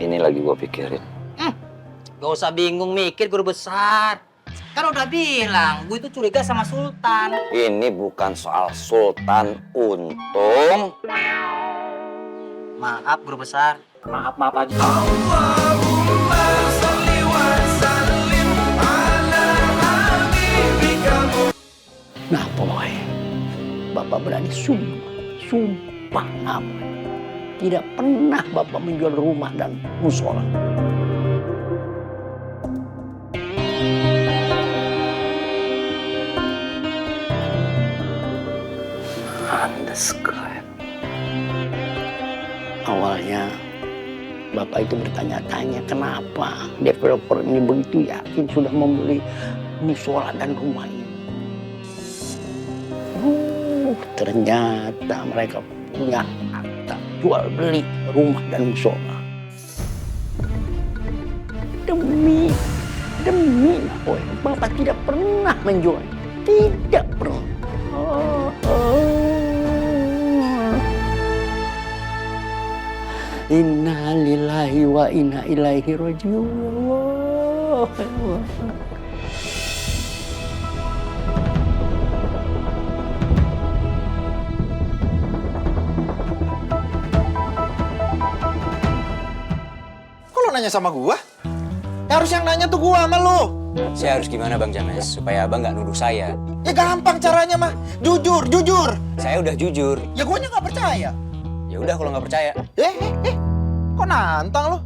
Ini lagi gua pikirin. Gak usah bingung mikir, guru besar. Kan udah bilang, gue itu curiga sama Sultan. Ini bukan soal Sultan Untung. Maaf, guru besar. Maaf aja. Nah, pokoknya Bapak berani sumpah apa? Tidak pernah Bapak menjual rumah dan musola. Undescribe. Awalnya Bapak itu bertanya-tanya kenapa developer ini begitu yakin sudah membeli musola dan rumah ini. Ternyata mereka punya akta jual beli rumah dan musola. Demi Napoy, Bapak tidak pernah menjual. Tidak pernah. Inna lillahi wa inna ilaihi rajiun. Kok lo nanya sama gua? Ya harus yang nanya tuh gua sama lo. Saya harus gimana Bang James supaya Abang nggak nuduh saya? Ya gampang caranya mah. Jujur. Saya udah jujur. Ya guanya nggak percaya. Ya udah kalau nggak percaya. Kok nantang lo?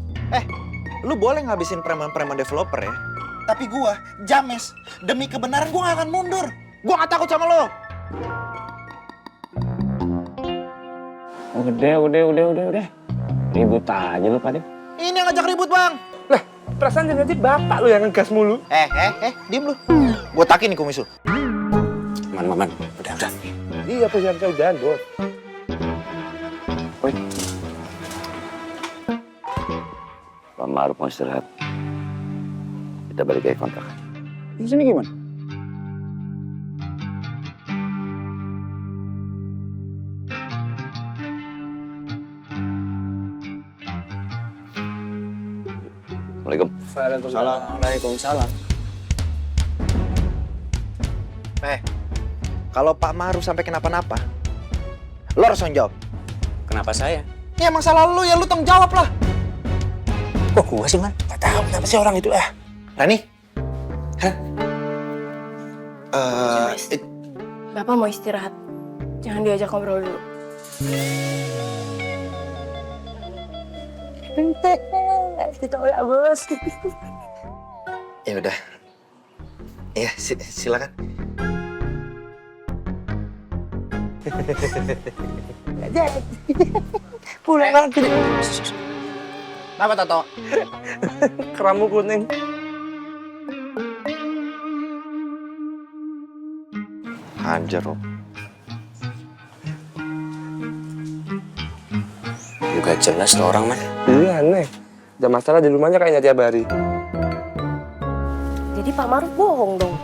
Lu boleh ngabisin preman-preman developer ya. Tapi gua, James, demi kebenaran gua gak akan mundur. Gua gak takut sama lo. Udah. Ribut aja lu, Pak. Ini yang ngajak ribut, Bang. Lah, perasaan dari tadi bapak lu yang ngegas mulu. Diem lu. Gua takin nih kumis lu. Man, udah. Iya, bisa udahan, Dot. Pak Maruf mau istirahat. Kita balik ke kontak. Di sini gimana? Assalamualaikum. Waalaikumsalam. Kalau Pak Maruf sampai kenapa-napa, lo harus tanggung jawab. Kenapa saya? Ya masalah lu ya lu tanggung jawab lah. Kok gua sih, Man? Gak tahu kenapa sih orang itu. Rani? Hah? Bapak mau istirahat. Jangan diajak ngobrol dulu. Ditolak, Bos. Ya udah. Iya, silakan. Pulang lagi. Apa Tato? Keramu kuning. Hajar lo. Juga jelas tuh orang, Man. Iya, aneh. Ada masalah di rumahnya kayaknya tiap hari. Jadi Pak Maruf bohong dong.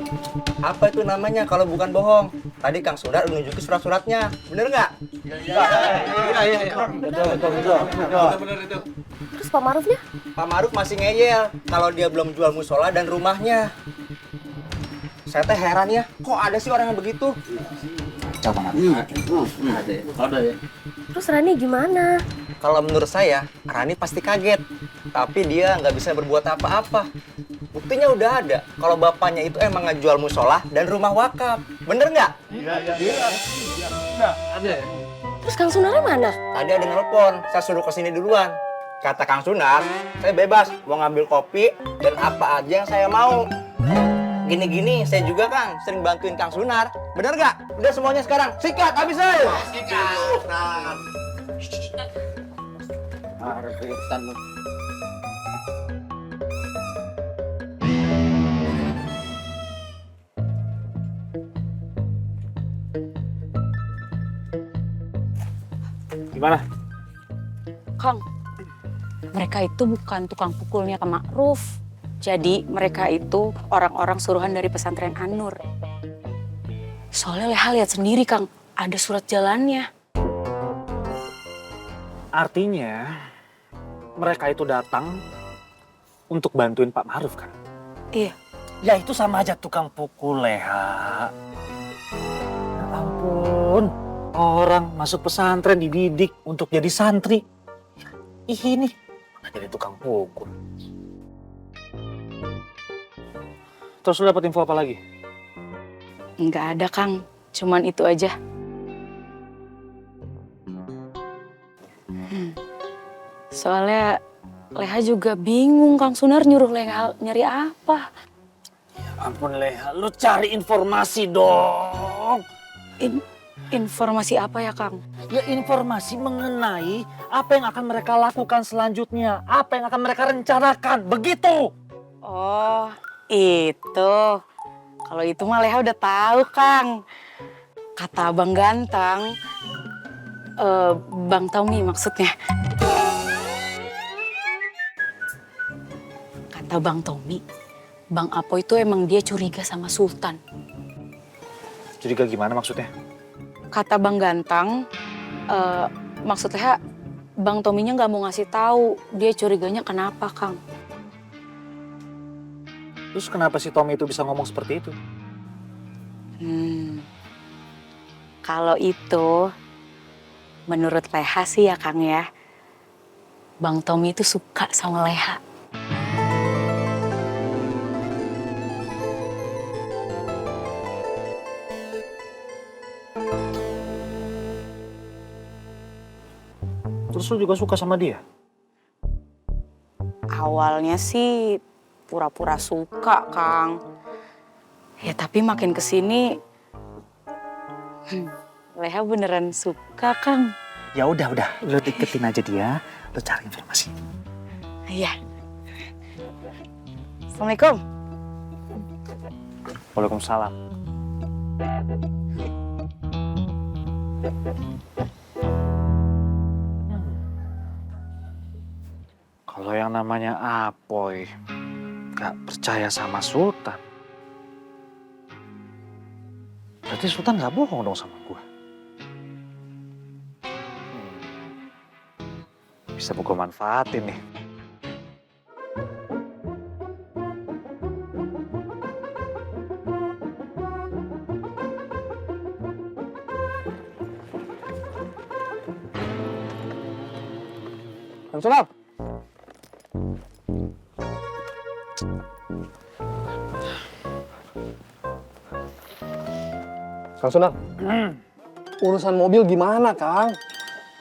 Apa itu namanya kalau bukan bohong? Tadi Kang Sundar udah nunjukin surat-suratnya. Bener nggak? Iya. Betul. Terus Pak Marufnya? Pak Maruf masih ngeyel kalau dia belum jual musola dan rumahnya. Saya teh heran ya, kok ada sih orang yang begitu? Terus Rani gimana? Kalau menurut saya, Rani pasti kaget. Tapi dia nggak bisa berbuat apa-apa. Buktinya udah ada. Kalau bapaknya itu emang ngejual musola dan rumah wakaf. Bener nggak? Terus Kang Sunarnya mana? Tadi ada nelpon, saya suruh kesini duluan. Kata Kang Sunar, saya bebas mau ngambil kopi dan apa aja yang saya mau. Gini-gini, saya juga Kang sering bantuin Kang Sunar. Bener nggak? Udah semuanya sekarang, sikat, habis saya. Sikat. Arbetan lu. Gimana? Kang, mereka itu bukan tukang pukulnya Kak Ma'ruf. Jadi mereka itu orang-orang suruhan dari pesantren An-Nur. Soalnya Leha lihat sendiri Kang, ada surat jalannya. Artinya mereka itu datang untuk bantuin Pak Ma'ruf kan? Iya. Ya itu sama aja tukang pukul, Leha. Ya ampun, orang masuk pesantren dididik untuk jadi santri. Ih ini, malah jadi tukang pukul. Terus lu dapat info apa lagi? Nggak ada, Kang. Cuman itu aja. Soalnya Leha juga bingung, Kang Sunar nyuruh Leha nyari apa. Ampun Leha, lu cari informasi dong. Informasi apa ya, Kang? Ya informasi mengenai apa yang akan mereka lakukan selanjutnya. Apa yang akan mereka rencanakan, begitu. Oh, itu. Kalau itu mah Leha udah tahu, Kang. Kata Abang Ganteng, Bang Tommy maksudnya. Kata Bang Tommy, Bang Apo itu emang dia curiga sama Sultan. Curiga gimana maksudnya? Kata Bang Ganteng, maksudnya Bang Tominya nggak mau ngasih tahu dia curiganya kenapa, Kang. Terus kenapa si Tommy itu bisa ngomong seperti itu? Kalau itu, menurut Leha sih ya, Kang ya, Bang Tommy itu suka sama Leha. Terus lu juga suka sama dia? Awalnya sih pura-pura suka, Kang. Ya tapi makin kesini, Leha beneran suka, Kang. Ya udah, lu deketin aja dia, lu cari informasi. Iya. Assalamualaikum. Waalaikumsalam. Kalau yang namanya Apoy gak percaya sama Sultan, berarti Sultan gak bohong dong sama gua. Bisa gua manfaatin nih. Kang Sunar. Kang Sunar. Urusan mobil gimana, Kang?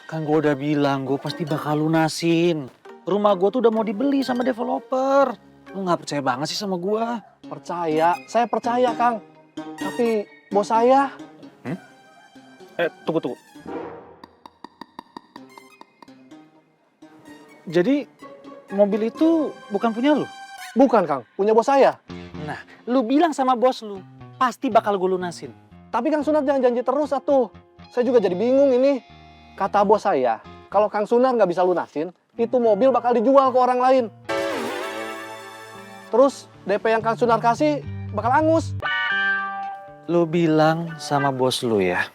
Kan gue udah bilang, gue pasti bakal lunasin. Rumah gue tuh udah mau dibeli sama developer. Lu gak percaya banget sih sama gue? Percaya, saya percaya, Kang. Tapi bos saya... Tunggu. Jadi mobil itu bukan punya lu? Bukan, Kang. Punya bos saya. Nah, lu bilang sama bos lu, pasti bakal gue lunasin. Tapi Kang Sunar jangan janji terus, atuh. Saya juga jadi bingung ini. Kata bos saya, kalau Kang Sunar nggak bisa lunasin, itu mobil bakal dijual ke orang lain. Terus DP yang Kang Sunar kasih bakal angus. Lu bilang sama bos lu ya,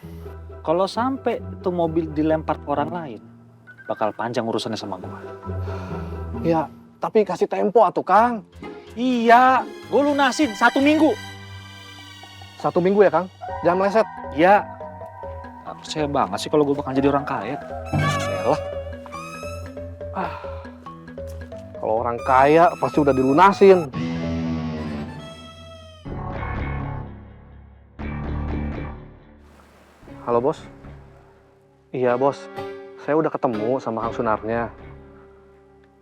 kalau sampai itu mobil dilempar ke orang lain, bakal panjang urusannya sama gua. Ya, tapi kasih tempo atuh, Kang. Iya, gue lunasin 1 minggu. 1 minggu ya, Kang? Jangan meleset. Ya, gak percaya banget sih kalau gue bakal jadi orang kaya. Yalah. Kalau orang kaya pasti udah dilunasin. Halo, Bos. Iya, Bos. Saya udah ketemu sama Kang Sunarnya.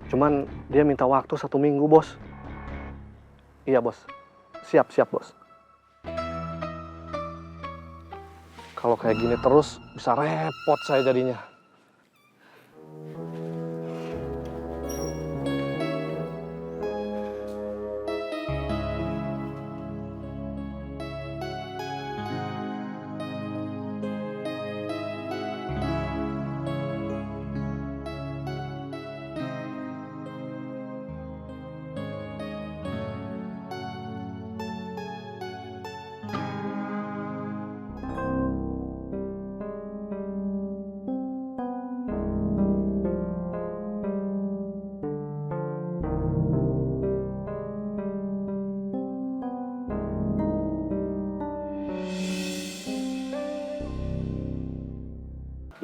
Cuman dia minta waktu 1 minggu, Bos. Iya, Bos. Siap, Bos. Kalau kayak gini terus, bisa repot saya jadinya.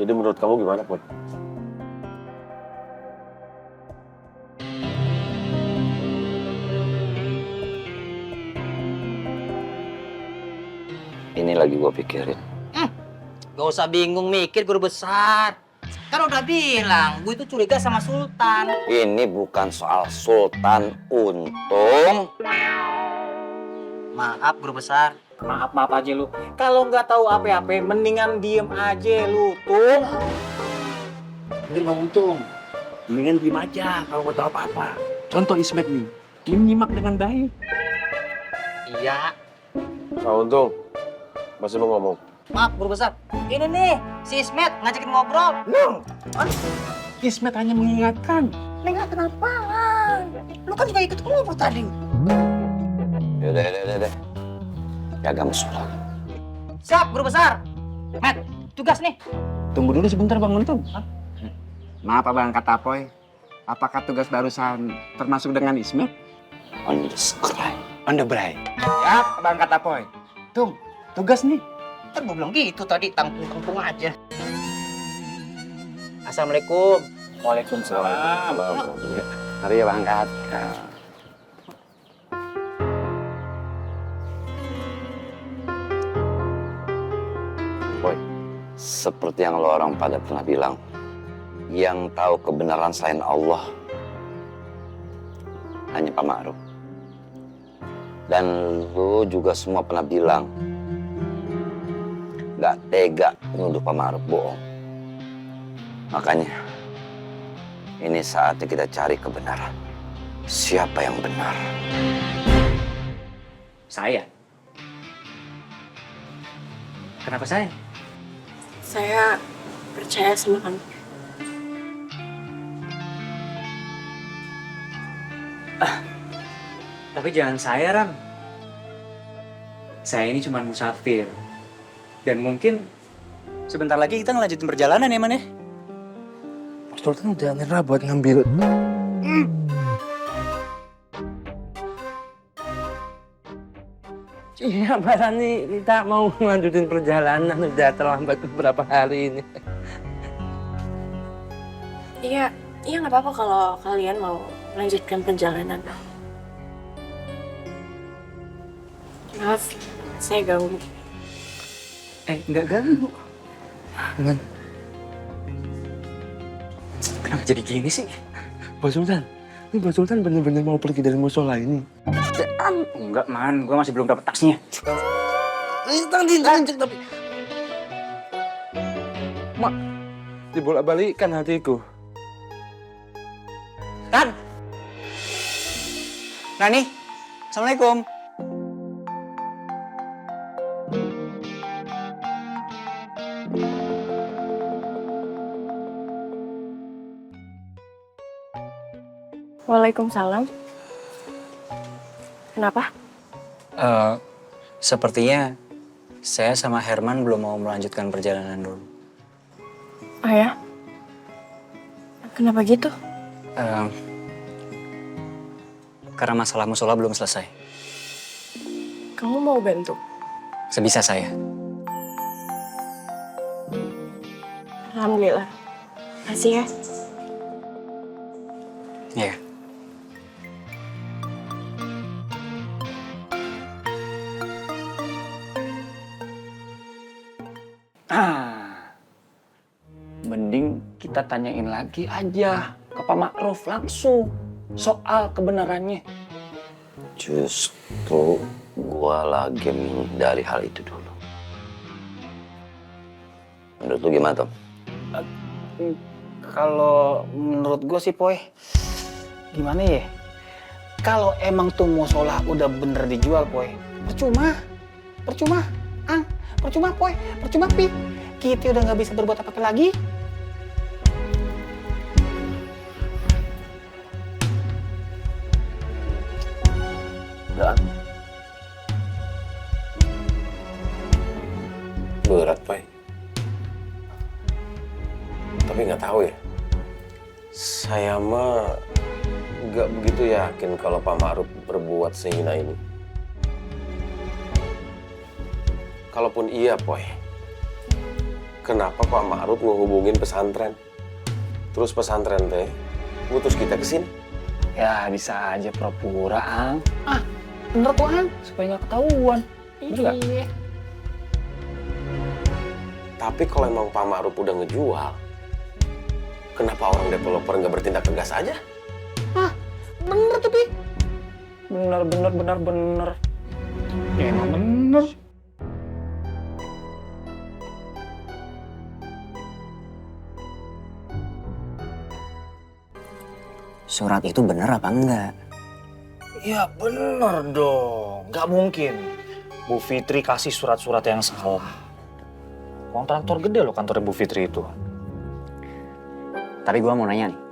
Jadi menurut kamu gimana, Put? Ini lagi gua pikirin. Gak usah bingung mikir, guru besar. Kan udah bilang, gue itu curiga sama Sultan. Ini bukan soal Sultan, Untung. Maaf, guru besar. Maaf aja lu. Kalau nggak tahu apa-apa, mendingan diem aja lu, Tung. Ini Bang Untung. Mendingan diem aja kalau nggak tahu apa-apa. Contoh Ismet nih. Dia menyimak dengan baik. Iya. Nah, Untung. Masih mau ngomong? Maaf, guru besar. Ini nih, si Ismet ngajakin ngobrol. Ismet hanya mengingatkan. Mengingatkan apaan? Lu kan juga ikut ngobrol tadi. Yaudah. Jaga musola. Siap, guru besar. Met, tugas nih. Tunggu dulu sebentar Bang Untung. Maaf Abang Katapoy, apakah tugas barusan termasuk dengan Ismet? On the sky. On the bright. Ya, Abang Katapoy. Tung, tugas nih. Kan gue bilang gitu tadi, tanggung-tanggung aja. Assalamualaikum. Waalaikumsalam. Mari ya Bang Kat. Boy, seperti yang lo orang pada pernah bilang, yang tahu kebenaran selain Allah hanya Pak Ma'ruf. Dan lo juga semua pernah bilang, gak tega menuduh Pak Ma'ruf bohong. Makanya, ini saatnya kita cari kebenaran. Siapa yang benar? Saya? Kenapa saya? Saya percaya sama kamu. Tapi jangan saya, Ram. Saya ini cuma musafir. Dan mungkin sebentar lagi kita ngelanjutin perjalanan ya, Man ya? Sultan udah nyerah buat ngambil. Iya, Barani, kita mau melanjutin perjalanan. Udah terlambat beberapa hari ini. Iya nggak apa-apa kalau kalian mau melanjutkan perjalanan. Maaf, saya ganggu. Enggak ganggu. Man, Kenapa jadi gini sih? Bos Sultan. Ini Bos Sultan bener-bener mau pergi dari musola ini. Enggak, Man. Gue masih belum dapat taksinya. Tangan tapi... Mak, dibolak-balikkan hatiku. Tan. Nani. Assalamualaikum. Waalaikumsalam. Kenapa? Sepertinya saya sama Herman belum mau melanjutkan perjalanan dulu. Oh ya? Kenapa gitu? Karena masalah musola belum selesai. Kamu mau bantu? Sebisa saya. Alhamdulillah. Makasih ya. Iya. Mending kita tanyain lagi aja ke Pak Ma'ruf langsung soal kebenarannya. Justru gua lagi menghindari hal itu dulu. Menurut lu gimana, Tom? Kalau menurut gue sih, Poy, gimana ya? Kalau emang tuh musola udah bener dijual, Poy, percuma, Ang, percuma, Poy, percuma, Pi. Kita udah nggak bisa berbuat apa-apa lagi. Enggak. Berat, Pai. Tapi nggak tahu ya. Saya mah nggak begitu yakin kalau Pak Ma'ruf berbuat sehina ini. Kalaupun iya, Poy. kenapa Pak Ma'ruf ngehubungin pesantren? Terus pesantren teh ngutus kita ke sini. Ya bisa aja pura-pura, Ang. Bener kok, Ang. Supaya nggak ketahuan. Bener nggak? Tapi kalau emang Pak Ma'ruf udah ngejual, kenapa orang developer nggak bertindak tegas aja? Bener tuh, Pi. Bener. Ya emang bener. Surat itu bener apa enggak? Ya bener dong. Nggak mungkin Bu Fitri kasih surat-surat yang salah. Kontraktor gede loh kantornya Bu Fitri itu. Tapi gua mau nanya nih.